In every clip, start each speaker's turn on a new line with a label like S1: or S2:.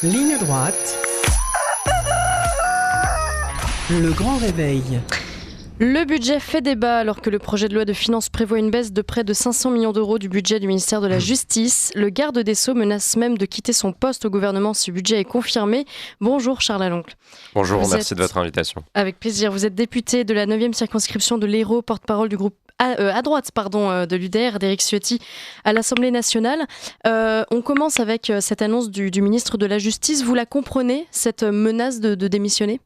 S1: Ligne droite. Le grand réveil.
S2: Le budget fait débat alors que le projet de loi de finances prévoit une baisse de près de 500 millions d'euros du budget du ministère de la Justice. Le garde des Sceaux menace même de quitter son poste au gouvernement si ce budget est confirmé. Bonjour Charles Aloncle.
S3: Bonjour, merci de votre invitation.
S2: Avec plaisir. Vous êtes député de la 9e circonscription de l'Hérault, porte-parole du groupe à droite de l'UDR, d'Éric Ciotti, à l'Assemblée nationale. On commence avec cette annonce du ministre de la Justice. Vous la comprenez, cette menace de démissionner ?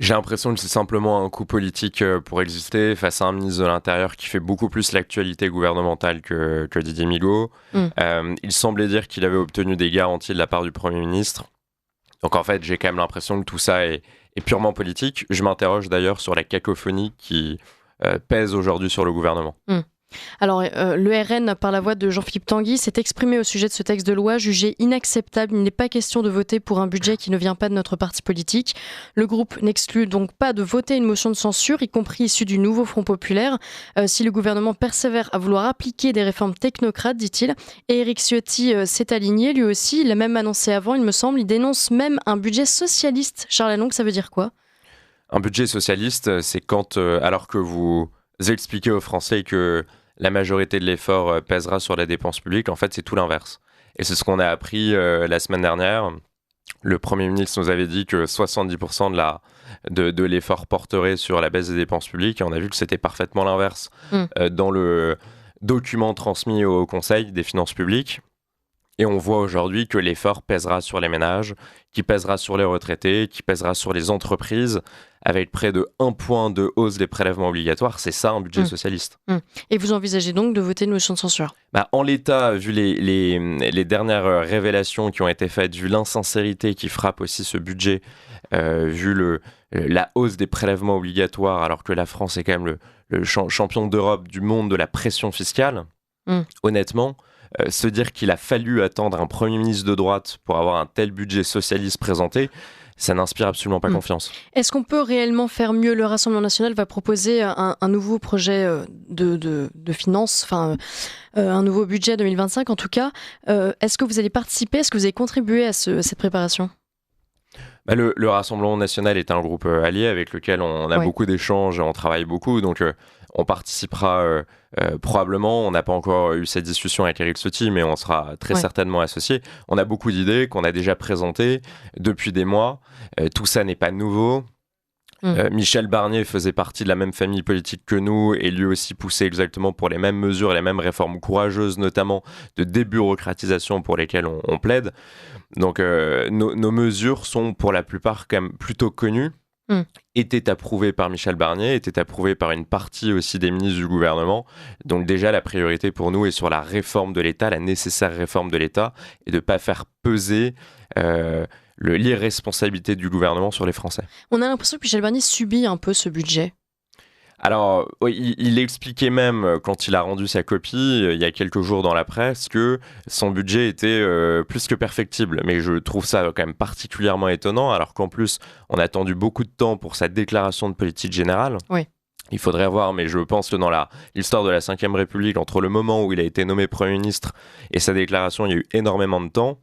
S3: J'ai l'impression que c'est simplement un coup politique pour exister face à un ministre de l'Intérieur qui fait beaucoup plus l'actualité gouvernementale que Didier Migaud. Il semblait dire qu'il avait obtenu des garanties de la part du Premier ministre. Donc en fait, j'ai quand même l'impression que tout ça est purement politique. Je m'interroge d'ailleurs sur la cacophonie qui pèse aujourd'hui sur le gouvernement.
S2: Alors, le RN, par la voix de Jean-Philippe Tanguy, s'est exprimé au sujet de ce texte de loi, jugé inacceptable. Il n'est pas question de voter pour un budget qui ne vient pas de notre parti politique. Le groupe n'exclut donc pas de voter une motion de censure, y compris issue du nouveau Front populaire, si le gouvernement persévère à vouloir appliquer des réformes technocrates, dit-il. Et Éric Ciotti s'est aligné, lui aussi. Il l'a même annoncé avant, il me semble. Il dénonce même un budget socialiste. Charles Aloncle, ça veut dire quoi ?
S3: Un budget socialiste, c'est quand, alors que vous expliquez aux Français que la majorité de l'effort pèsera sur la dépense publique, en fait, c'est tout l'inverse. Et c'est ce qu'on a appris la semaine dernière. Le Premier ministre nous avait dit que 70% de l'effort porterait sur la baisse des dépenses publiques, et on a vu que c'était parfaitement l'inverse. Dans le document transmis au Conseil des finances publiques, et on voit aujourd'hui que l'effort pèsera sur les ménages, qui pèsera sur les retraités, qui pèsera sur les entreprises, avec près de 1 point de hausse des prélèvements obligatoires. C'est ça un budget socialiste.
S2: Et vous envisagez donc de voter une motion de censure ?
S3: En l'état, vu les dernières révélations qui ont été faites, vu l'insincérité qui frappe aussi ce budget, vu la hausse des prélèvements obligatoires, alors que la France est quand même le champion d'Europe du monde de la pression fiscale, honnêtement, se dire qu'il a fallu attendre un Premier ministre de droite pour avoir un tel budget socialiste présenté, ça n'inspire absolument pas confiance.
S2: Est-ce qu'on peut réellement faire mieux ? Le Rassemblement national va proposer un nouveau projet de finances, un nouveau budget 2025 en tout cas. Est-ce que vous allez participer ? Est-ce que vous allez contribuer à cette préparation ?
S3: Le Rassemblement national est un groupe allié avec lequel on a beaucoup d'échanges, on travaille beaucoup, donc on participera probablement. On n'a pas encore eu cette discussion avec Éric Ciotti, mais on sera très certainement associés. On a beaucoup d'idées qu'on a déjà présentées depuis des mois. Tout ça n'est pas nouveau. Michel Barnier faisait partie de la même famille politique que nous et lui aussi poussait exactement pour les mêmes mesures, les mêmes réformes courageuses, notamment de débureaucratisation pour lesquelles on plaide. Donc nos mesures sont pour la plupart quand même plutôt connues, étaient approuvées par Michel Barnier, étaient approuvées par une partie aussi des ministres du gouvernement. Donc déjà la priorité pour nous est sur la réforme de l'État, la nécessaire réforme de l'État, et de ne pas faire peser l'irresponsabilité du gouvernement sur les Français.
S2: On a l'impression que Michel Barnier subit un peu ce budget.
S3: Alors, il expliquait même, quand il a rendu sa copie, il y a quelques jours dans la presse, que son budget était plus que perfectible. Mais je trouve ça quand même particulièrement étonnant, alors qu'en plus, on a attendu beaucoup de temps pour sa déclaration de politique générale.
S2: Oui.
S3: Il faudrait voir, mais je pense que dans l'histoire de la Ve République, entre le moment où il a été nommé Premier ministre et sa déclaration, il y a eu énormément de temps.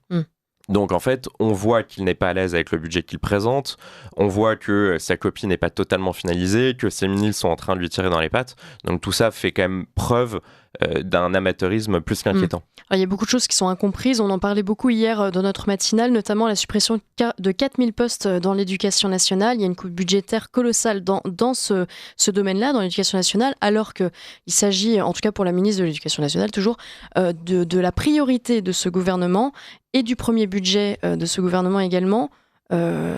S3: Donc en fait, on voit qu'il n'est pas à l'aise avec le budget qu'il présente, on voit que sa copie n'est pas totalement finalisée, que ses ministres sont en train de lui tirer dans les pattes. Donc tout ça fait quand même preuve d'un amateurisme plus qu'inquiétant.
S2: Alors, il y a beaucoup de choses qui sont incomprises. On en parlait beaucoup hier dans notre matinale, notamment la suppression de 4000 postes dans l'éducation nationale. Il y a une coupe budgétaire colossale dans ce domaine-là, dans l'éducation nationale, alors qu'il s'agit, en tout cas pour la ministre de l'Éducation nationale, toujours de la priorité de ce gouvernement et du premier budget de ce gouvernement également.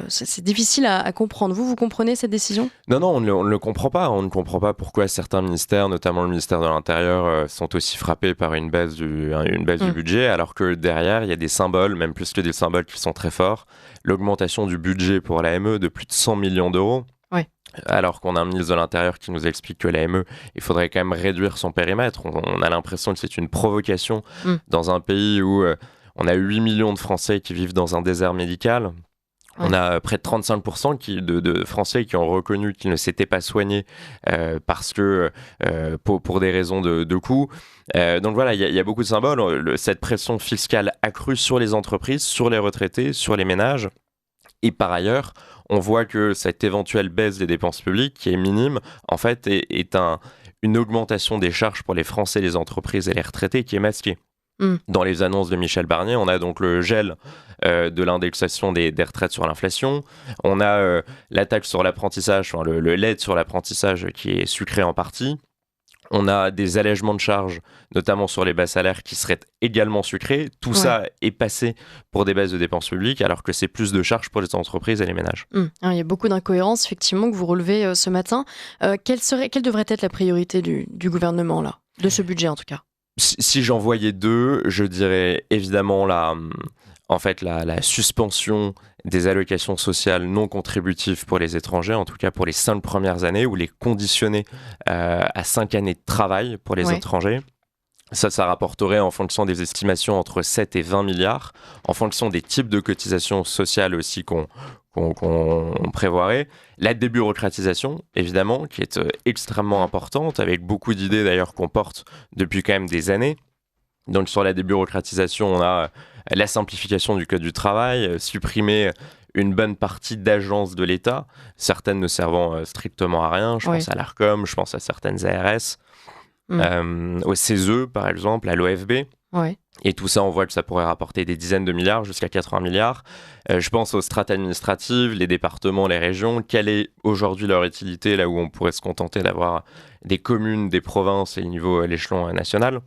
S2: C'est difficile à comprendre. Vous comprenez cette décision ?
S3: Non, on ne le comprend pas. On ne comprend pas pourquoi certains ministères, notamment le ministère de l'Intérieur, sont aussi frappés par une baisse du budget, alors que derrière, il y a des symboles, même plus que des symboles qui sont très forts. L'augmentation du budget pour l'AME de plus de 100 millions d'euros. Alors qu'on a un ministre de l'Intérieur qui nous explique que l'AME, il faudrait quand même réduire son périmètre. On a l'impression que c'est une provocation dans un pays où on a 8 millions de Français qui vivent dans un désert médical. On a près de 35% de Français qui ont reconnu qu'ils ne s'étaient pas soignés parce que pour des raisons de coût. Donc voilà, il y a beaucoup de symboles. Cette pression fiscale accrue sur les entreprises, sur les retraités, sur les ménages. Et par ailleurs, on voit que cette éventuelle baisse des dépenses publiques, qui est minime, en fait, est une augmentation des charges pour les Français, les entreprises et les retraités qui est masquée. Dans les annonces de Michel Barnier, on a donc le gel de l'indexation des retraites sur l'inflation. On a la taxe sur l'apprentissage, l'aide sur l'apprentissage qui est sucrée en partie. On a des allègements de charges, notamment sur les bas salaires, qui seraient également sucrés. Tout ça est passé pour des baisses de dépenses publiques, alors que c'est plus de charges pour les entreprises et les ménages.
S2: Alors, il y a beaucoup d'incohérences, effectivement, que vous relevez ce matin. Quelle devrait être la priorité du gouvernement, là, de ce budget en tout cas?
S3: Si j'en voyais deux, je dirais évidemment la suspension des allocations sociales non contributives pour les étrangers, en tout cas pour les 5 premières années, ou les conditionner à 5 années de travail pour les étrangers. Ça rapporterait en fonction des estimations entre 7 et 20 milliards, en fonction des types de cotisations sociales aussi qu'on prévoirait. La débureaucratisation, évidemment, qui est extrêmement importante, avec beaucoup d'idées d'ailleurs qu'on porte depuis quand même des années. Donc sur la débureaucratisation, on a la simplification du code du travail, supprimer une bonne partie d'agences de l'État, certaines ne servant strictement à rien. Je pense à l'ARCOM, je pense à certaines ARS, au CESE par exemple, à l'OFB. Et tout ça, on voit que ça pourrait rapporter des dizaines de milliards, jusqu'à 80 milliards. Je pense aux strates administratives, les départements, les régions. Quelle est aujourd'hui leur utilité, là où on pourrait se contenter d'avoir des communes, des provinces et l'échelon national?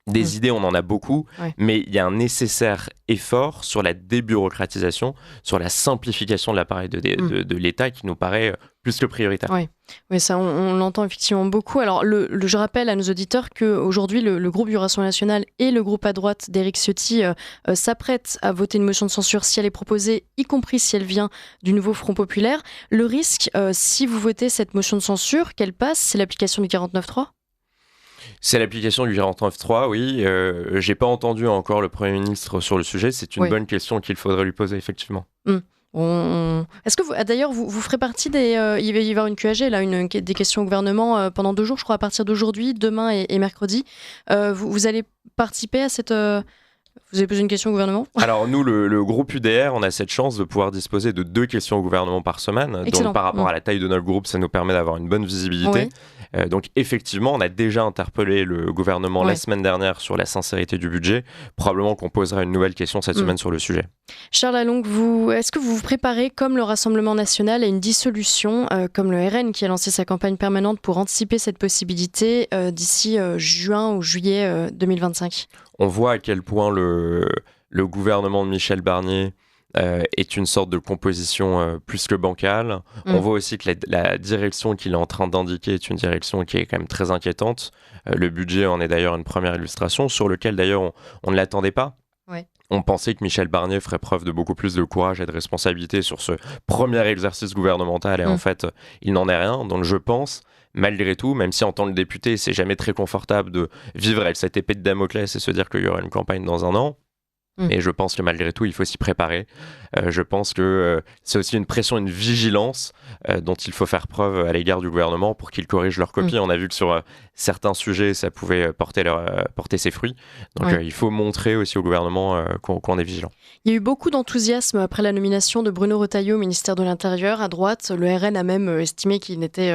S3: Des idées, on en a beaucoup, mais il y a un nécessaire effort sur la débureaucratisation, sur la simplification de l'appareil de l'État qui nous paraît plus que prioritaire.
S2: Oui, ça, on l'entend effectivement beaucoup. Alors, je rappelle à nos auditeurs qu'aujourd'hui, le groupe du Rassemblement national et le groupe à droite d'Éric Ciotti s'apprêtent à voter une motion de censure si elle est proposée, y compris si elle vient du nouveau Front populaire. Le risque, si vous votez cette motion de censure, qu'elle passe, c'est l'application du 49.3 ?
S3: C'est l'application du 49.3, oui. J'ai pas entendu encore le Premier ministre sur le sujet. C'est une bonne question qu'il faudrait lui poser, effectivement.
S2: Est-ce que d'ailleurs, vous ferez partie des... il va y avoir une QAG, là, des questions au gouvernement pendant 2 jours, je crois, à partir d'aujourd'hui, demain et mercredi. Vous allez participer à cette... Vous avez posé une question au gouvernement ?
S3: Alors nous, le groupe UDR, on a cette chance de pouvoir disposer de 2 questions au gouvernement par semaine.
S2: Excellent.
S3: Donc par rapport à la taille de notre groupe, ça nous permet d'avoir une bonne visibilité. Donc effectivement, on a déjà interpellé le gouvernement la semaine dernière sur la sincérité du budget. Probablement qu'on posera une nouvelle question cette semaine sur le sujet.
S2: Charles Lalonde, est-ce que vous vous préparez, comme le Rassemblement national, à une dissolution, comme le RN qui a lancé sa campagne permanente pour anticiper cette possibilité d'ici juin ou juillet 2025 ?
S3: On voit à quel point le gouvernement de Michel Barnier est une sorte de composition plus que bancale. On voit aussi que la direction qu'il est en train d'indiquer est une direction qui est quand même très inquiétante. Le budget en est d'ailleurs une première illustration, sur lequel d'ailleurs on ne l'attendait pas. On pensait que Michel Barnier ferait preuve de beaucoup plus de courage et de responsabilité sur ce premier exercice gouvernemental, et en fait, il n'en est rien. Donc je pense, malgré tout, même si en tant que député, c'est jamais très confortable de vivre avec cette épée de Damoclès et se dire qu'il y aura une campagne dans 1 an, et je pense que malgré tout, il faut s'y préparer. Je pense que c'est aussi une pression, une vigilance dont il faut faire preuve à l'égard du gouvernement pour qu'ils corrigent leur copie. On a vu que sur certains sujets, ça pouvait porter ses fruits. Donc il faut montrer aussi au gouvernement qu'on est vigilant.
S2: Il y a eu beaucoup d'enthousiasme après la nomination de Bruno Retailleau au ministère de l'Intérieur. À droite, le RN a même estimé qu'il n'était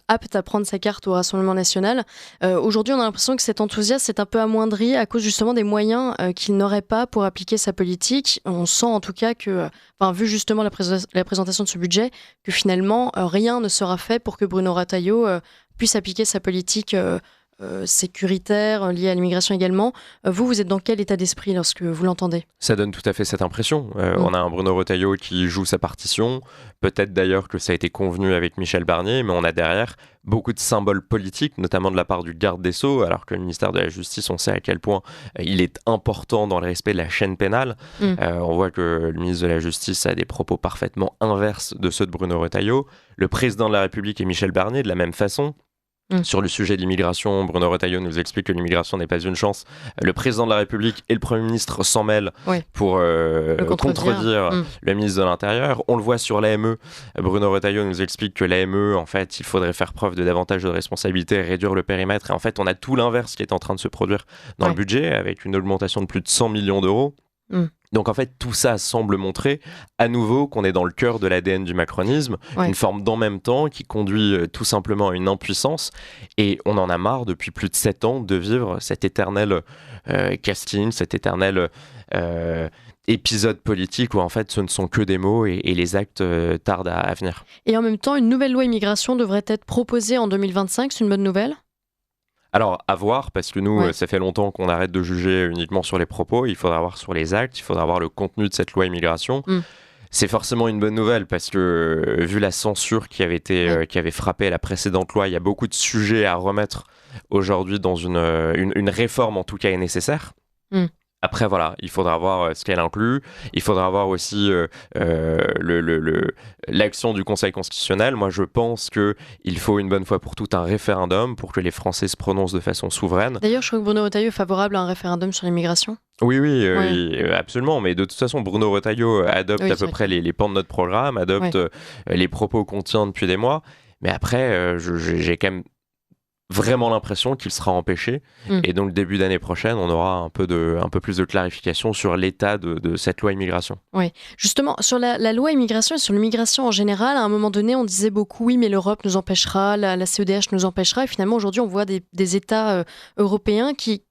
S2: apte à prendre sa carte au Rassemblement national. Aujourd'hui, on a l'impression que cet enthousiasme s'est un peu amoindri à cause justement des moyens qu'il n'aurait pas pour appliquer sa politique. On sent en tout cas que, vu justement la présentation de ce budget, que finalement rien ne sera fait pour que Bruno Retailleau puisse appliquer sa politique sécuritaire, liée à l'immigration également. Vous êtes dans quel état d'esprit lorsque vous l'entendez ?
S3: Ça donne tout à fait cette impression. On a un Bruno Retailleau qui joue sa partition. Peut-être d'ailleurs que ça a été convenu avec Michel Barnier, mais on a derrière beaucoup de symboles politiques, notamment de la part du garde des Sceaux, alors que le ministère de la Justice, on sait à quel point il est important dans le respect de la chaîne pénale. On voit que le ministre de la Justice a des propos parfaitement inverses de ceux de Bruno Retailleau. Le président de la République et Michel Barnier, de la même façon. Sur le sujet de l'immigration, Bruno Retailleau nous explique que l'immigration n'est pas une chance. Le président de la République et le Premier ministre s'en mêlent pour contredire le ministre de l'Intérieur. On le voit sur l'AME. Bruno Retailleau nous explique que l'AME, en fait, il faudrait faire preuve de davantage de responsabilité, réduire le périmètre. Et en fait, on a tout l'inverse qui est en train de se produire dans le budget, avec une augmentation de plus de 100 millions d'euros. Donc en fait, tout ça semble montrer à nouveau qu'on est dans le cœur de l'ADN du macronisme, une forme d'en même temps qui conduit tout simplement à une impuissance. Et on en a marre depuis plus de 7 ans de vivre cet éternel casting, cet éternel épisode politique où en fait ce ne sont que des mots et les actes tardent à venir.
S2: Et en même temps, une nouvelle loi immigration devrait être proposée en 2025, c'est une bonne nouvelle ?
S3: Alors, à voir, parce que nous, ça fait longtemps qu'on arrête de juger uniquement sur les propos. Il faudra voir sur les actes, il faudra voir le contenu de cette loi immigration. C'est forcément une bonne nouvelle, parce que vu la censure qui avait frappé la précédente loi, il y a beaucoup de sujets à remettre aujourd'hui dans une réforme, en tout cas, est nécessaire. Après, voilà, il faudra voir ce qu'elle inclut. Il faudra voir aussi l'action du Conseil constitutionnel. Moi, je pense qu'il faut une bonne fois pour toutes un référendum pour que les Français se prononcent de façon souveraine.
S2: D'ailleurs, je crois que Bruno Retailleau est favorable à un référendum sur l'immigration.
S3: Oui, absolument. Mais de toute façon, Bruno Retailleau adopte à peu près les pans de notre programme, adopte les propos qu'on tient depuis des mois. Mais après, j'ai quand même vraiment l'impression qu'il sera empêché et donc début d'année prochaine on aura un peu plus de clarification sur l'état de cette loi immigration.
S2: Oui, justement sur la loi immigration et sur l'immigration en général, à un moment donné on disait beaucoup oui mais l'Europe nous empêchera, la CEDH nous empêchera et finalement aujourd'hui on voit des États européens qui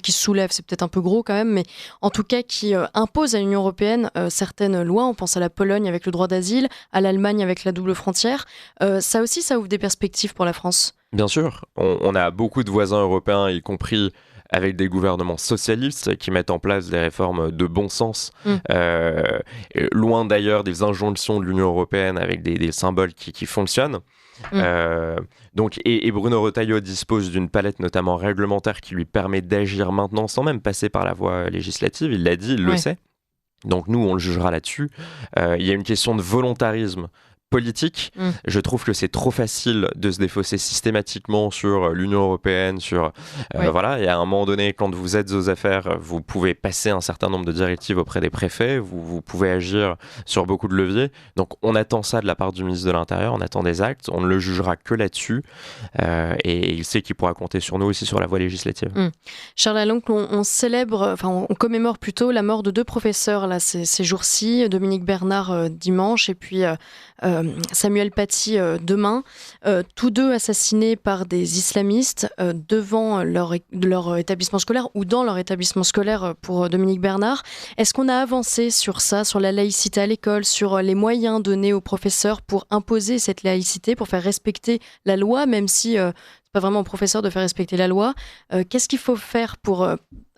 S2: soulèvent, c'est peut-être un peu gros quand même, mais en tout cas qui imposent à l'Union européenne certaines lois. On pense à la Pologne avec le droit d'asile, à l'Allemagne avec la double frontière. Ça aussi, ça ouvre des perspectives pour la France. Bien
S3: sûr, on a beaucoup de voisins européens, y compris avec des gouvernements socialistes qui mettent en place des réformes de bon sens, loin d'ailleurs des injonctions de l'Union européenne avec des symboles qui fonctionnent. Donc, et Bruno Retailleau dispose d'une palette notamment réglementaire qui lui permet d'agir maintenant sans même passer par la voie législative, il l'a dit, il le sait. Donc nous, on le jugera là-dessus. Il y a une question de volontarisme politique. Je trouve que c'est trop facile de se défausser systématiquement sur l'Union européenne, voilà, et à un moment donné, quand vous êtes aux affaires, vous pouvez passer un certain nombre de directives auprès des préfets, vous pouvez agir sur beaucoup de leviers. Donc on attend ça de la part du ministre de l'Intérieur, on attend des actes, on ne le jugera que là-dessus, et il sait qu'il pourra compter sur nous aussi sur la voie législative.
S2: Charles Lalonde, on commémore plutôt la mort de 2 professeurs là, ces jours-ci, Dominique Bernard dimanche et puis Samuel Paty demain, tous 2 assassinés par des islamistes devant leur établissement scolaire ou dans leur établissement scolaire pour Dominique Bernard. Est-ce qu'on a avancé sur ça, sur la laïcité à l'école, sur les moyens donnés aux professeurs pour imposer cette laïcité, pour faire respecter la loi, même si c'est pas vraiment aux professeurs de faire respecter la loi. Qu'est-ce qu'il faut faire pour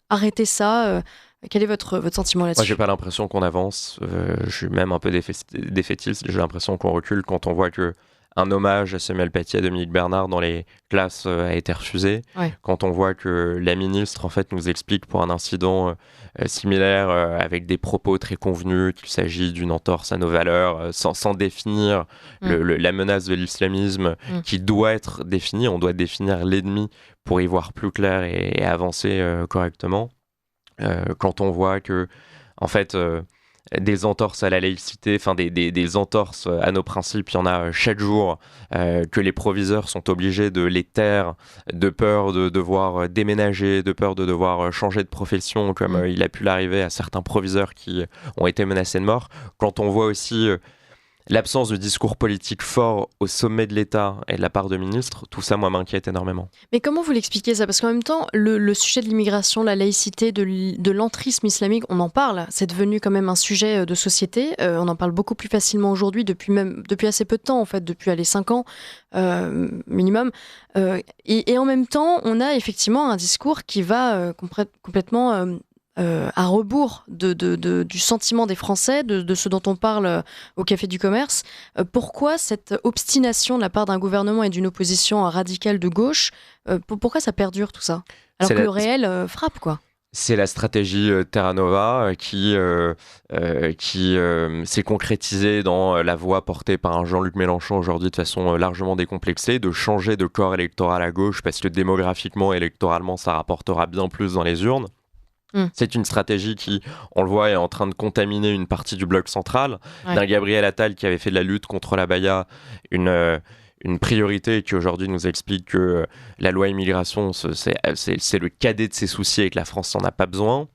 S2: arrêter ça quel est votre sentiment là-dessus ?
S3: Moi, j'ai pas l'impression qu'on avance. Je suis même un peu défaitiste. J'ai l'impression qu'on recule quand on voit que un hommage à Samuel Paty et à Dominique Bernard dans les classes a été refusé. Quand on voit que la ministre en fait nous explique pour un incident similaire avec des propos très convenus qu'il s'agit d'une entorse à nos valeurs, sans définir la menace de l'islamisme qui doit être définie. On doit définir l'ennemi pour y voir plus clair et avancer correctement. Quand on voit que, en fait, des entorses à la laïcité, enfin des entorses à nos principes, il y en a chaque jour, que les proviseurs sont obligés de les taire, de peur de devoir déménager, de peur de devoir changer de profession, comme il a pu l'arriver à certains proviseurs qui ont été menacés de mort. Quand on voit aussi l'absence de discours politique fort au sommet de l'État et de la part de ministres, tout ça, moi, m'inquiète énormément.
S2: Mais comment vous l'expliquez ça ? Parce qu'en même temps, le sujet de l'immigration, la laïcité, de l'entrisme islamique, on en parle. C'est devenu quand même un sujet de société. On en parle beaucoup plus facilement aujourd'hui, depuis assez peu de temps, en fait, depuis 5 ans minimum. Et en même temps, on a effectivement un discours qui va complètement à rebours du sentiment des Français, de ce dont on parle au Café du Commerce. Pourquoi cette obstination de la part d'un gouvernement et d'une opposition radicale de gauche ? Pourquoi ça perdure tout ça ? Alors que le réel frappe, quoi.
S3: C'est la stratégie Terra Nova qui s'est concrétisée dans la voie portée par un Jean-Luc Mélenchon aujourd'hui de façon largement décomplexée, de changer de corps électoral à gauche parce que démographiquement, électoralement, ça rapportera bien plus dans les urnes. C'est une stratégie qui, on le voit, est en train de contaminer une partie du bloc central, d'un Gabriel Attal qui avait fait de la lutte contre l'abaya une priorité et qui aujourd'hui nous explique que la loi immigration, c'est le cadet de ses soucis et que la France n'en a pas besoin.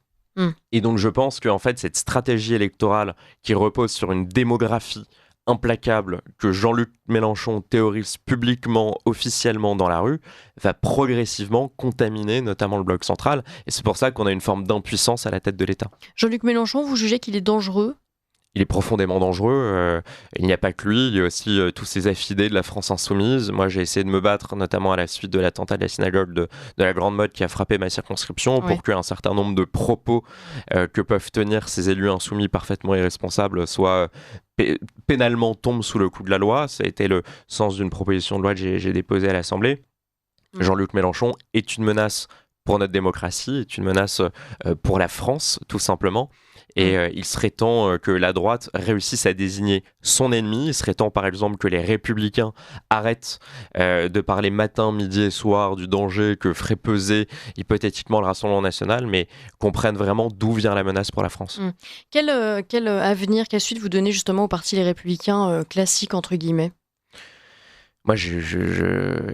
S3: Et donc je pense qu'en fait, cette stratégie électorale qui repose sur une démographie implacable que Jean-Luc Mélenchon théorise publiquement, officiellement dans la rue, va progressivement contaminer notamment le bloc central. Et c'est pour ça qu'on a une forme d'impuissance à la tête de l'État.
S2: Jean-Luc Mélenchon, vous jugez qu'il est dangereux ?
S3: Il est profondément dangereux. Il n'y a pas que lui, il y a aussi tous ces affidés de la France insoumise. Moi, j'ai essayé de me battre, notamment à la suite de l'attentat de la synagogue de la Grande Motte qui a frappé ma circonscription, pour qu'un certain nombre de propos que peuvent tenir ces élus insoumis parfaitement irresponsables soient pénalement tombent sous le coup de la loi. Ça a été le sens d'une proposition de loi que j'ai déposée à l'Assemblée. Jean-Luc Mélenchon est une menace pour notre démocratie, est une menace pour la France, tout simplement. Et il serait temps que la droite réussisse à désigner son ennemi. Il serait temps, par exemple, que les Républicains arrêtent de parler matin, midi et soir du danger que ferait peser hypothétiquement le Rassemblement national, mais comprennent vraiment d'où vient la menace pour la France.
S2: Quel avenir, quelle suite vous donnez justement au parti Les Républicains classique, entre guillemets ?
S3: Moi,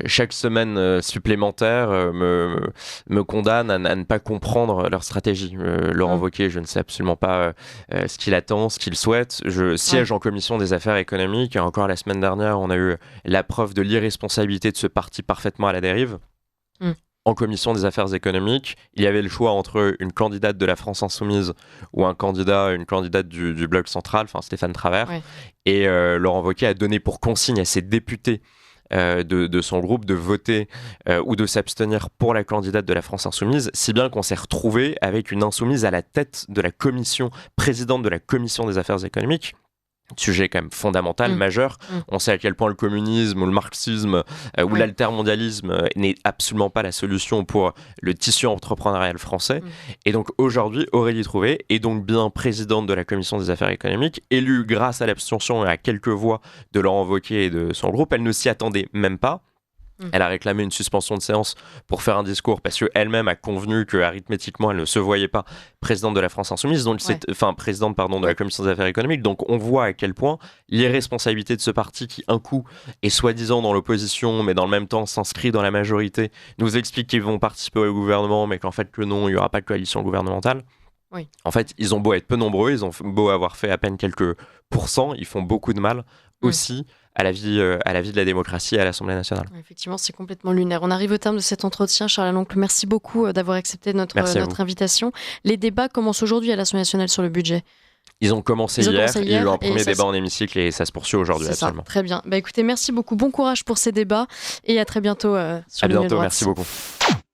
S3: chaque semaine supplémentaire me condamne à ne pas comprendre leur stratégie. Laurent Wauquiez, je ne sais absolument pas ce qu'il attend, ce qu'il souhaite. Je siège en commission des affaires économiques et encore la semaine dernière, on a eu la preuve de l'irresponsabilité de ce parti parfaitement à la dérive. En commission des affaires économiques, il y avait le choix entre une candidate de la France insoumise ou une candidate du bloc central, enfin Stéphane Travert. Et Laurent Wauquiez a donné pour consigne à ses députés de son groupe de voter ou de s'abstenir pour la candidate de la France insoumise, si bien qu'on s'est retrouvé avec une insoumise à la tête de la commission, présidente de la commission des affaires économiques. Sujet quand même fondamental, majeur. On sait à quel point le communisme ou le marxisme ou l'altermondialisme n'est absolument pas la solution pour le tissu entrepreneurial français. Et donc aujourd'hui, Aurélie Trouvé est donc bien présidente de la commission des affaires économiques, élue grâce à l'abstention et à quelques voix de Laurent Wauquiez et de son groupe. Elle ne s'y attendait même pas. Elle a réclamé une suspension de séance pour faire un discours parce qu'elle-même a convenu qu'arithmétiquement, elle ne se voyait pas présidente de la France insoumise, donc présidente de la commission des affaires économiques. Donc on voit à quel point l'irresponsabilité de ce parti qui, un coup, est soi-disant dans l'opposition, mais dans le même temps s'inscrit dans la majorité, nous explique qu'ils vont participer au gouvernement, mais qu'en fait que non, il n'y aura pas de coalition gouvernementale. En fait, ils ont beau être peu nombreux, ils ont beau avoir fait à peine quelques pourcents, ils font beaucoup de mal aussi à la vie de la démocratie et à l'Assemblée nationale.
S2: Effectivement, c'est complètement lunaire. On arrive au terme de cet entretien. Charles Aloncle, merci beaucoup d'avoir accepté notre invitation. Les débats commencent aujourd'hui à l'Assemblée nationale sur le budget.
S3: Ils ont commencé hier, il y a eu un premier débat en hémicycle et ça se poursuit aujourd'hui. Absolument.
S2: Très bien. Écoutez, merci beaucoup. Bon courage pour ces débats et à très bientôt sur
S3: À bientôt, merci beaucoup.